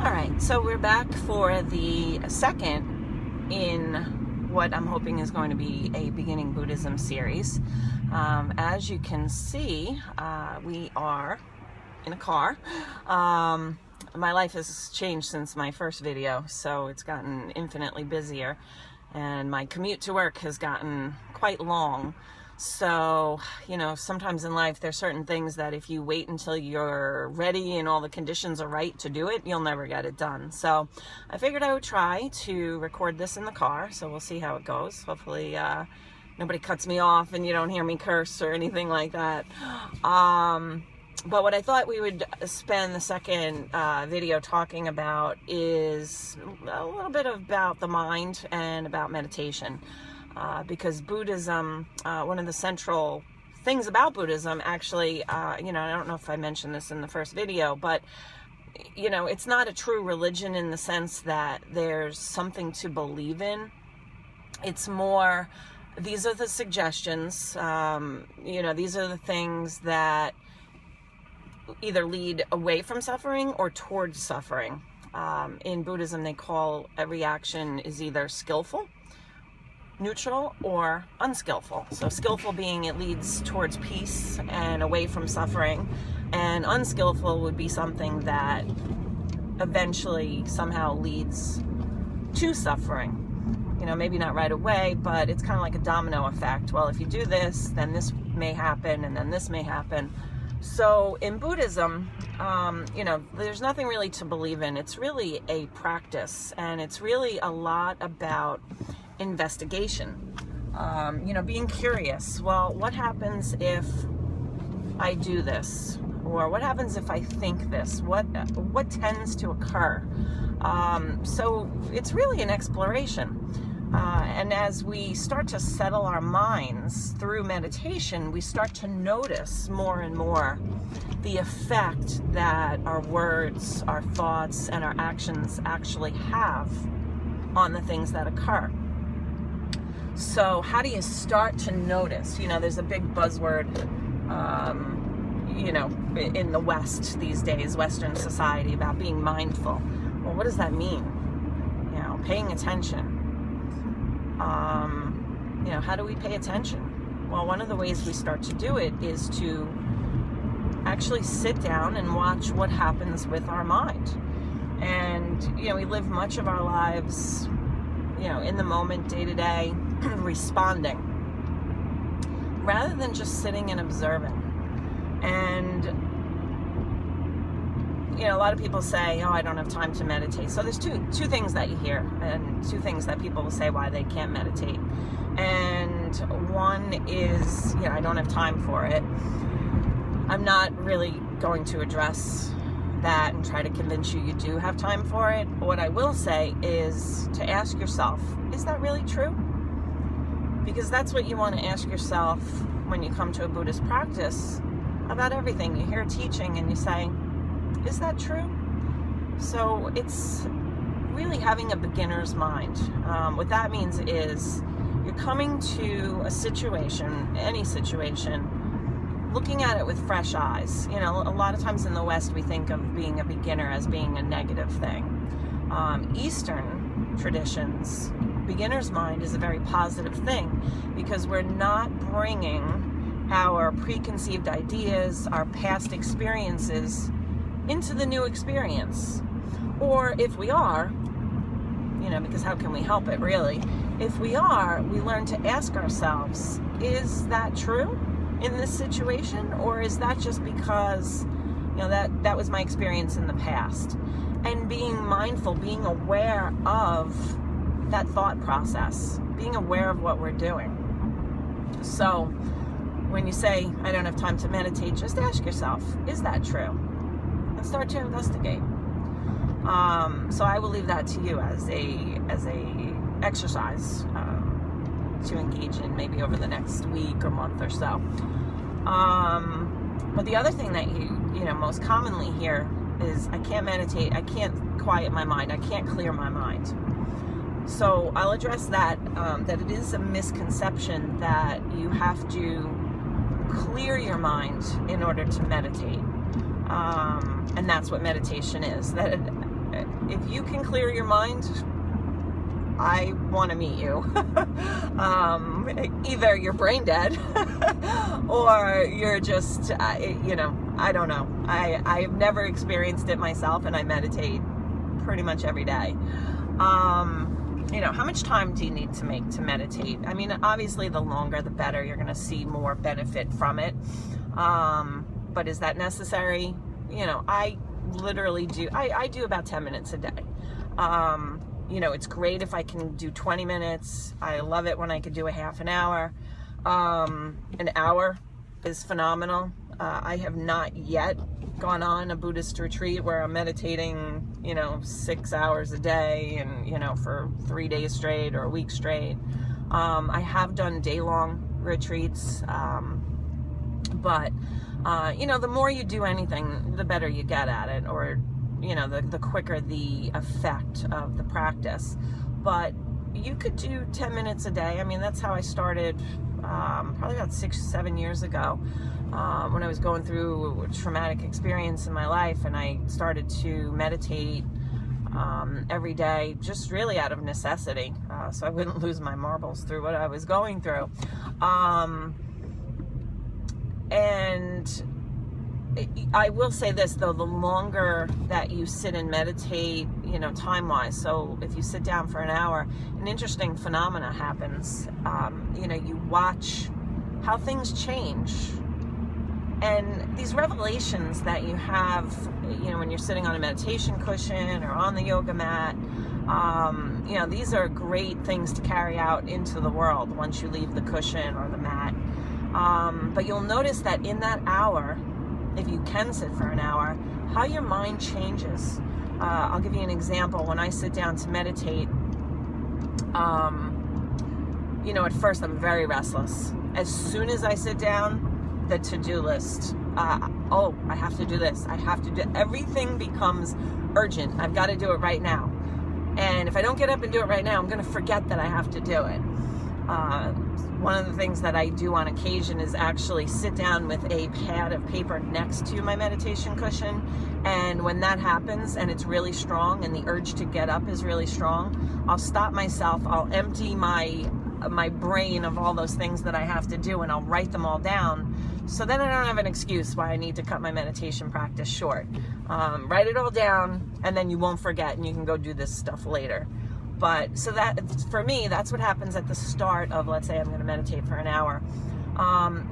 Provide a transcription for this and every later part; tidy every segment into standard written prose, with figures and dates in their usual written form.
All right, so we're back for the second in what I'm hoping is going to be a beginning Buddhism series. As you can see, we are in a car. My life has changed since my first video, so it's gotten infinitely busier, and my commute to work has gotten quite long. So, you know, sometimes in life there's certain things that if you wait until you're ready and all the conditions are right to do it, you'll never get it done. So I figured I would try to record this in the car, so we'll see how it goes. Hopefully nobody cuts me off and you don't hear me curse or anything like that. But what I thought we would spend the second video talking about is a little bit about the mind and about meditation. Because Buddhism, one of the central things about Buddhism, actually, you know, I don't know if I mentioned this in the first video, but, you know, it's not a true religion in the sense that there's something to believe in. It's more, these are the suggestions, you know, these are the things that either lead away from suffering or towards suffering. In Buddhism, they call every action is either skillful, neutral, or unskillful. So skillful being it leads towards peace and away from suffering, and unskillful would be something that eventually somehow leads to suffering. You know, maybe not right away, but it's kind of like a domino effect. Well, if you do this, then this may happen, and then this may happen. So in Buddhism, you know, there's nothing really to believe in. It's really a practice, and it's really a lot about investigation, you know, being curious. Well, what happens if I do this? Or what happens if I think this? What tends to occur? So it's really an exploration. And as we start to settle our minds through meditation, we start to notice more and more the effect that our words, our thoughts, and our actions actually have on the things that occur. So how do you start to notice? You know, there's a big buzzword, you know, in the West these days, Western society, about being mindful. Well, what does that mean? You know, paying attention. You know, how do we pay attention? Well, one of the ways we start to do it is to actually sit down and watch what happens with our mind. And, you know, we live much of our lives, you know, in the moment, day to day, responding, rather than just sitting and observing. And, you know, a lot of people say, oh, I don't have time to meditate. So there's two things that you hear, and two things that people will say why they can't meditate. And one is, you know, I don't have time for it. I'm not really going to address that and try to convince you do have time for it. What I will say is to ask yourself, is that really true? Because that's what you want to ask yourself when you come to a Buddhist practice about everything. You hear teaching and you say, is that true? So it's really having a beginner's mind. What that means is you're coming to a situation, any situation, looking at it with fresh eyes. You know, a lot of times in the West we think of being a beginner as being a negative thing. Eastern traditions, beginner's mind is a very positive thing, because we're not bringing our preconceived ideas, our past experiences into the new experience. Or if we are, you know, because how can we help it really? If we are, we learn to ask ourselves, is that true in this situation? Or is that just because, you know, that was my experience in the past? And being mindful, being aware of that thought process, being aware of what we're doing. So when you say, I don't have time to meditate, just ask yourself, is that true? And start to investigate. So I will leave that to you as a exercise to engage in maybe over the next week or month or so. But the other thing that you know most commonly hear is, I can't meditate, I can't quiet my mind, I can't clear my mind. So I'll address that, that it is a misconception that you have to clear your mind in order to meditate. And that's what meditation is. That if you can clear your mind, I want to meet you. Either you're brain dead or you're just, you know, I don't know. I've never experienced it myself, and I meditate pretty much every day. You know, how much time do you need to make to meditate? I mean, obviously the longer the better. You're going to see more benefit from it. But is that necessary? You know, I literally do, I do about 10 minutes a day. You know, it's great if I can do 20 minutes. I love it when I could do a half an hour. An hour is phenomenal. I have not yet gone on a Buddhist retreat where I'm meditating, you know, 6 hours a day and, you know, for 3 days straight or a week straight. I have done day-long retreats, but, you know, the more you do anything, the better you get at it, or, you know, the quicker the effect of the practice. But you could do 10 minutes a day. I mean, that's how I started probably about 6-7 years ago, when I was going through a traumatic experience in my life, and I started to meditate every day, just really out of necessity, so I wouldn't lose my marbles through what I was going through. And I will say this, though, the longer that you sit and meditate, you know, time-wise, so if you sit down for an hour, an interesting phenomena happens. You know, you watch how things change. And these revelations that you have, you know, when you're sitting on a meditation cushion or on the yoga mat, you know, these are great things to carry out into the world once you leave the cushion or the mat. But you'll notice that in that hour, if you can sit for an hour, how your mind changes. I'll give you an example. When I sit down to meditate, you know, at first I'm very restless. As soon as I sit down, the to-do list, oh, I have to do this, I have to do, everything becomes urgent. I've got to do it right now. And if I don't get up and do it right now, I'm going to forget that I have to do it. One of the things that I do on occasion is actually sit down with a pad of paper next to my meditation cushion, and when that happens and it's really strong and the urge to get up is really strong, I'll stop myself, I'll empty my brain of all those things that I have to do, and I'll write them all down, so then I don't have an excuse why I need to cut my meditation practice short. Write it all down, and then you won't forget, and you can go do this stuff later. But so that, for me, that's what happens at the start of, let's say I'm going to meditate for an hour.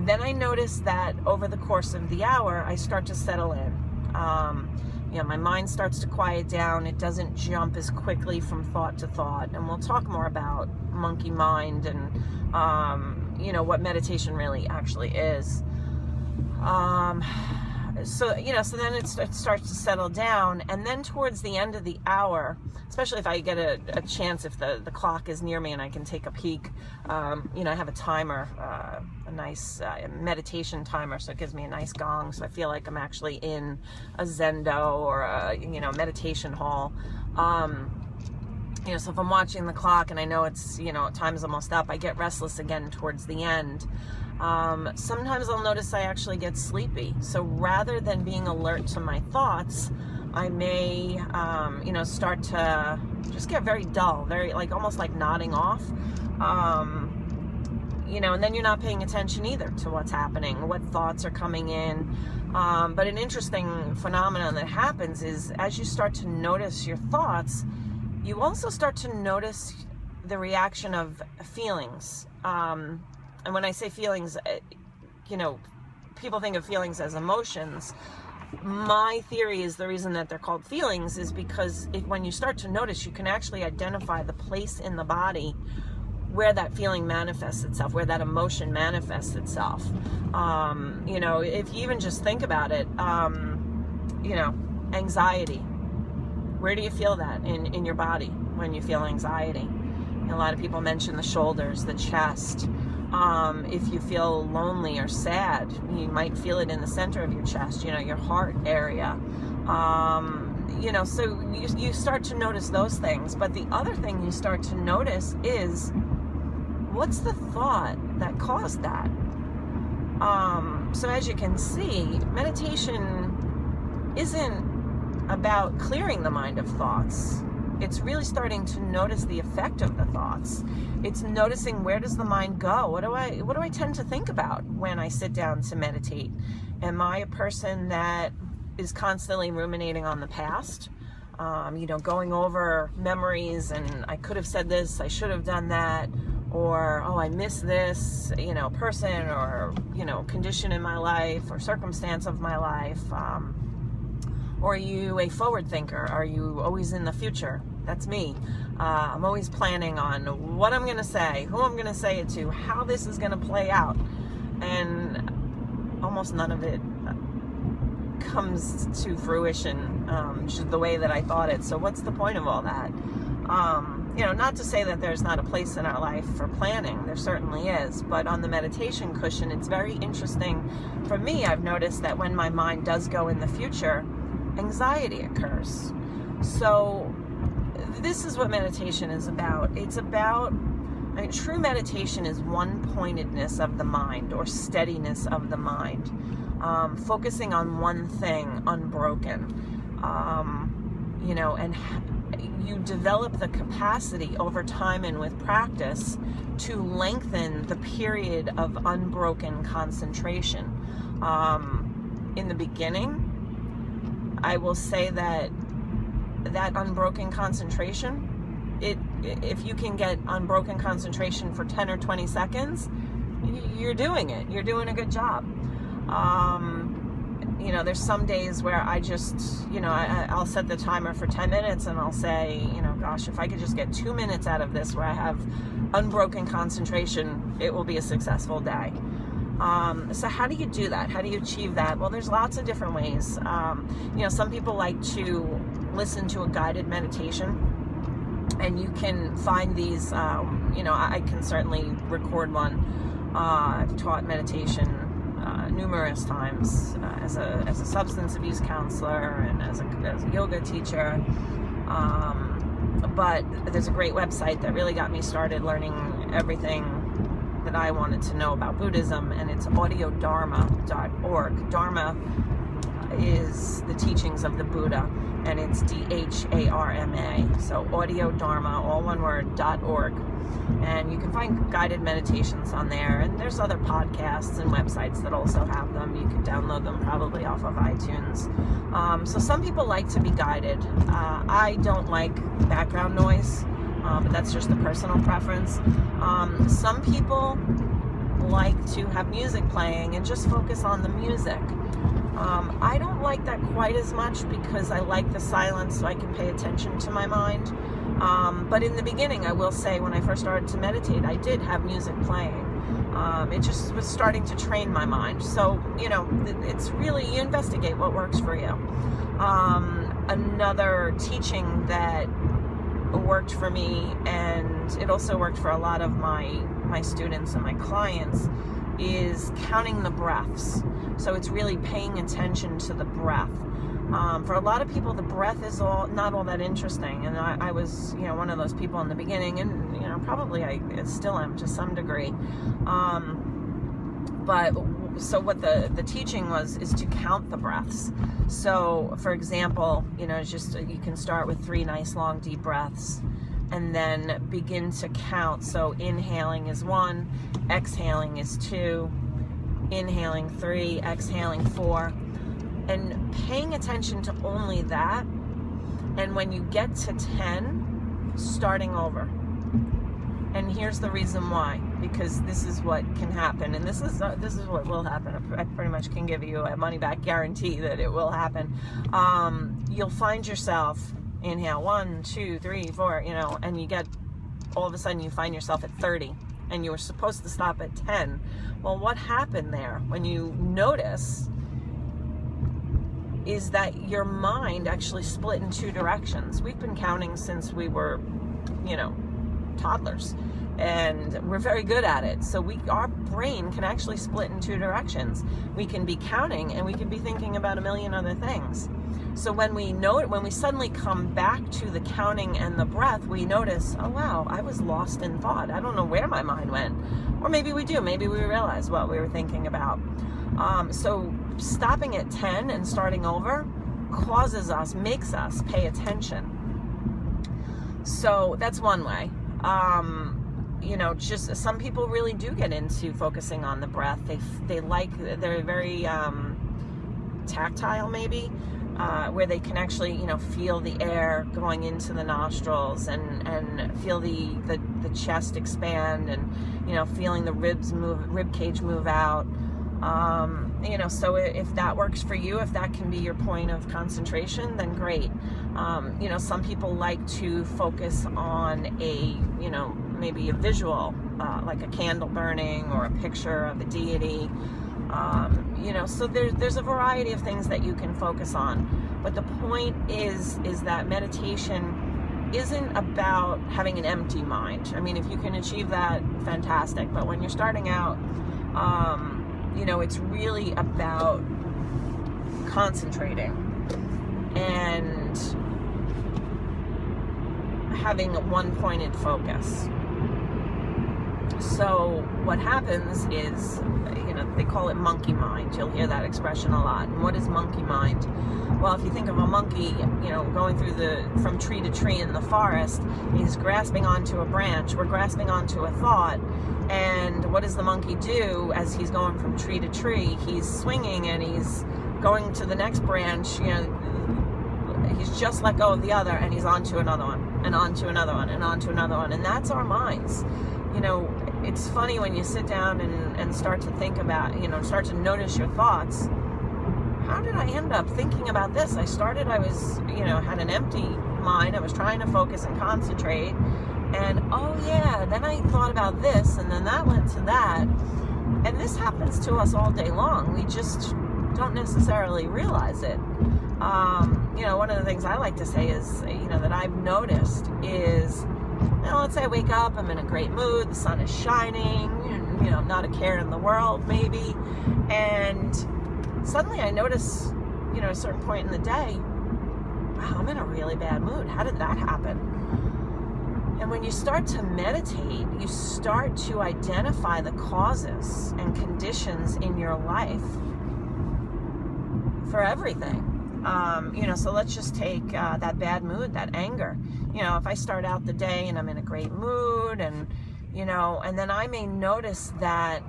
Then I notice that over the course of the hour, I start to settle in. You know, my mind starts to quiet down. It doesn't jump as quickly from thought to thought. And we'll talk more about monkey mind and, you know, what meditation really actually is. So, you know, so then it starts to settle down, and then towards the end of the hour, especially if I get a chance, if the clock is near me and I can take a peek, you know, I have a timer, a nice meditation timer, so it gives me a nice gong, so I feel like I'm actually in a zendo or a, you know, meditation hall. You know, so if I'm watching the clock and I know it's, you know, time's almost up, I get restless again towards the end. Sometimes I'll notice I actually get sleepy. So rather than being alert to my thoughts, I may, you know, start to just get very dull, very, like, almost like nodding off. You know, and then you're not paying attention either to what's happening, what thoughts are coming in. But an interesting phenomenon that happens is as you start to notice your thoughts, you also start to notice the reaction of feelings. And when I say feelings, you know, people think of feelings as emotions. My theory is the reason that they're called feelings is because when you start to notice, you can actually identify the place in the body where that feeling manifests itself, where that emotion manifests itself. You know, if you even just think about it, you know, anxiety. Where do you feel that in your body when you feel anxiety? And a lot of people mention the shoulders, the chest. If you feel lonely or sad, you might feel it in the center of your chest, you know, your heart area. You know, so you start to notice those things. But the other thing you start to notice is, what's the thought that caused that? So as you can see, meditation isn't about clearing the mind of thoughts. It's really starting to notice the effect of the thoughts. It's noticing, where does the mind go? What do I tend to think about when I sit down to meditate? Am I a person that is constantly ruminating on the past? Going over memories, and I could have said this, I should have done that, or, oh, I miss this, person or, condition in my life or circumstance of my life. Or are you a forward thinker? Are you always in the future? That's me. I'm always planning on what I'm going to say, who I'm going to say it to, how this is going to play out. And almost none of it comes to fruition just the way that I thought it. So what's the point of all that? Not to say that there's not a place in our life for planning. There certainly is. But on the meditation cushion, it's very interesting. For me, I've noticed that when my mind does go in the future, anxiety occurs. So this is what meditation is about. It's about, true meditation is one-pointedness of the mind, or steadiness of the mind. Focusing on one thing, unbroken. And you develop the capacity over time and with practice to lengthen the period of unbroken concentration. In the beginning, I will say that unbroken concentration, if you can get unbroken concentration for 10 or 20 seconds, you're doing it. You're doing a good job. There's some days where I just, I'll set the timer for 10 minutes and I'll say, gosh, if I could just get 2 minutes out of this where I have unbroken concentration, it will be a successful day. So how do you do that? How do you achieve that? Well, there's lots of different ways. Some people like to listen to a guided meditation, and you can find these, I can certainly record one. I've taught meditation numerous times as a substance abuse counselor and as a yoga teacher. But there's a great website that really got me started learning everything that I wanted to know about Buddhism, and it's audiodharma.org. Dharma is the teachings of the Buddha, and it's DHARMA. So audiodharma, all one word, .org. And you can find guided meditations on there, and there's other podcasts and websites that also have them. You can download them probably off of iTunes. So some people like to be guided. I don't like background noise, but that's just a personal preference. Some people like to have music playing and just focus on the music. I don't like that quite as much, because I like the silence so I can pay attention to my mind. But in the beginning, I will say, when I first started to meditate, I did have music playing. It just was starting to train my mind. So, it's really, you investigate what works for you. Another teaching that worked for me, and it also worked for a lot of my students and my clients, is counting the breaths. So it's really paying attention to the breath. For a lot of people, the breath is not all that interesting, and I was, one of those people in the beginning, and probably I still am to some degree. But so what the teaching is to count the breaths. So, for example, you can start with 3 nice long deep breaths, and then begin to count. So inhaling is 1, exhaling is 2, inhaling 3, exhaling 4. And paying attention to only that, and when you get to 10, starting over. And here's the reason why, because this is what can happen, and this is what will happen. I pretty much can give you a money-back guarantee that it will happen. You'll find yourself, inhale 1, 2, 3, 4, and you get, all of a sudden you find yourself at 30, and you were supposed to stop at 10. Well, what happened there, when you notice, is that your mind actually split in 2 directions. We've been counting since we were, toddlers, and we're very good at it. So our brain can actually split in 2 directions. We can be counting, and we can be thinking about a million other things. So when we suddenly come back to the counting and the breath, we notice, oh wow, I was lost in thought. I don't know where my mind went. Or maybe we do. Maybe we realize what we were thinking about. So stopping at 10 and starting over causes us, makes us pay attention. So that's one way. Just some people really do get into focusing on the breath. They're very tactile, maybe, where they can actually, feel the air going into the nostrils and feel the chest expand, and, feeling the rib cage move out. So if that works for you, if that can be your point of concentration, then great. Some people like to focus on maybe a visual, like a candle burning or a picture of a deity. So there's a variety of things that you can focus on. But the point is that meditation isn't about having an empty mind. I mean, if you can achieve that, fantastic. But when you're starting out, it's really about concentrating and having a one-pointed focus. So what happens is, they call it monkey mind. You'll hear that expression a lot. And what is monkey mind? Well, if you think of a monkey, going from tree to tree in the forest, he's grasping onto a branch. We're grasping onto a thought. And what does the monkey do as he's going from tree to tree? He's swinging and he's going to the next branch. He's just let go of the other, and he's on to another one, and on to another one, and on to another one. And that's our minds. It's funny when you sit down and start to think about, start to notice your thoughts. How did I end up thinking about this? I was, had an empty mind. I was trying to focus and concentrate. And, oh yeah, then I thought about this, and then that went to that. And this happens to us all day long. We just don't necessarily realize it. One of the things I like to say is, that I've noticed is, let's say I wake up, I'm in a great mood, the sun is shining, not a care in the world, maybe. And suddenly I notice, at a certain point in the day, wow, I'm in a really bad mood. How did that happen? And when you start to meditate, you start to identify the causes and conditions in your life for everything. So let's just take that bad mood, that anger. If I start out the day and I'm in a great mood, and then I may notice that,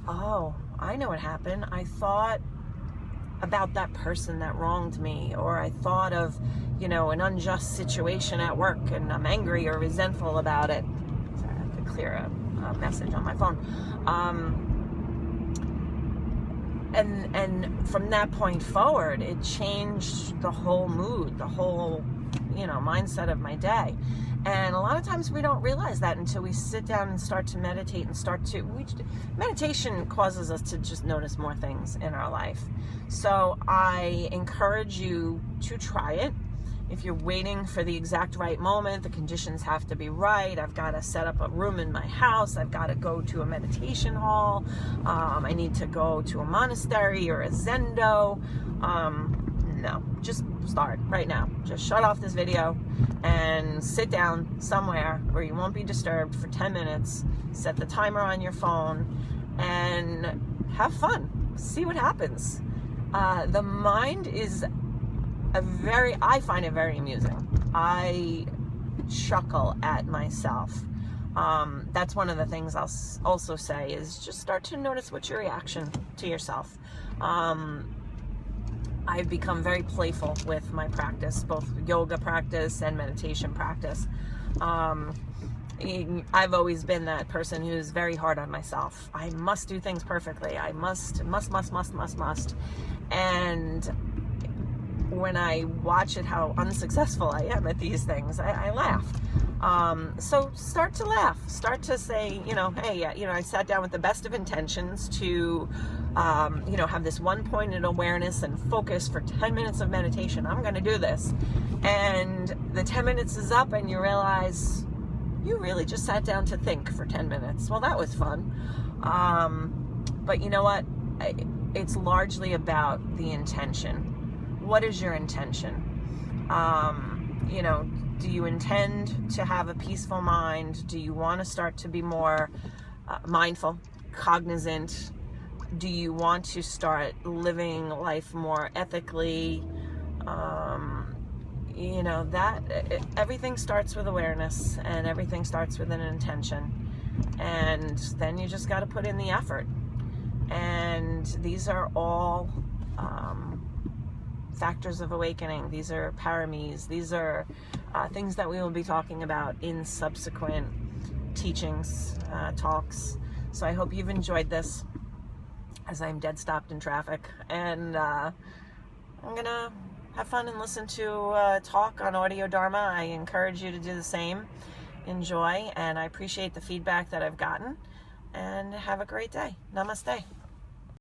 oh, I know what happened. I thought about that person that wronged me, or I thought of, an unjust situation at work, and I'm angry or resentful about it. Sorry, I have to clear a message on my phone. And from that point forward, it changed the whole mood, the whole, mindset of my day. And a lot of times we don't realize that until we sit down and start to meditate and meditation causes us to just notice more things in our life. So I encourage you to try it. If you're waiting for the exact right moment, the conditions have to be right. I've got to set up a room in my house. I've got to go to a meditation hall. I need to go to a monastery or a zendo. No, just start right now. Just shut off this video and sit down somewhere where you won't be disturbed for 10 minutes. Set the timer on your phone and have fun. See what happens. The mind is I find it very amusing. I chuckle at myself. That's one of the things I'll also say is just start to notice what's your reaction to yourself. I've become very playful with my practice, both yoga practice and meditation practice. I've always been that person who's very hard on myself. I must do things perfectly. I must. And when I watch it, how unsuccessful I am at these things, I laugh. So start to laugh. Start to say, hey, I sat down with the best of intentions to, have this one-pointed awareness and focus for 10 minutes of meditation. I'm going to do this. And the 10 minutes is up and you realize you really just sat down to think for 10 minutes. Well, that was fun. But you know what? It's largely about the intention. What is your intention? Do you intend to have a peaceful mind? Do you want to start to be more mindful, cognizant? Do you want to start living life more ethically? You know, everything starts with awareness, and everything starts with an intention, and then you just got to put in the effort. And these are all factors of awakening. These are paramis. These are things that we will be talking about in subsequent teachings, talks. So I hope you've enjoyed this, as I'm dead stopped in traffic, and I'm gonna have fun and listen to talk on Audio Dharma. I encourage you to do the same. Enjoy, and I appreciate the feedback that I've gotten, and have a great day. Namaste.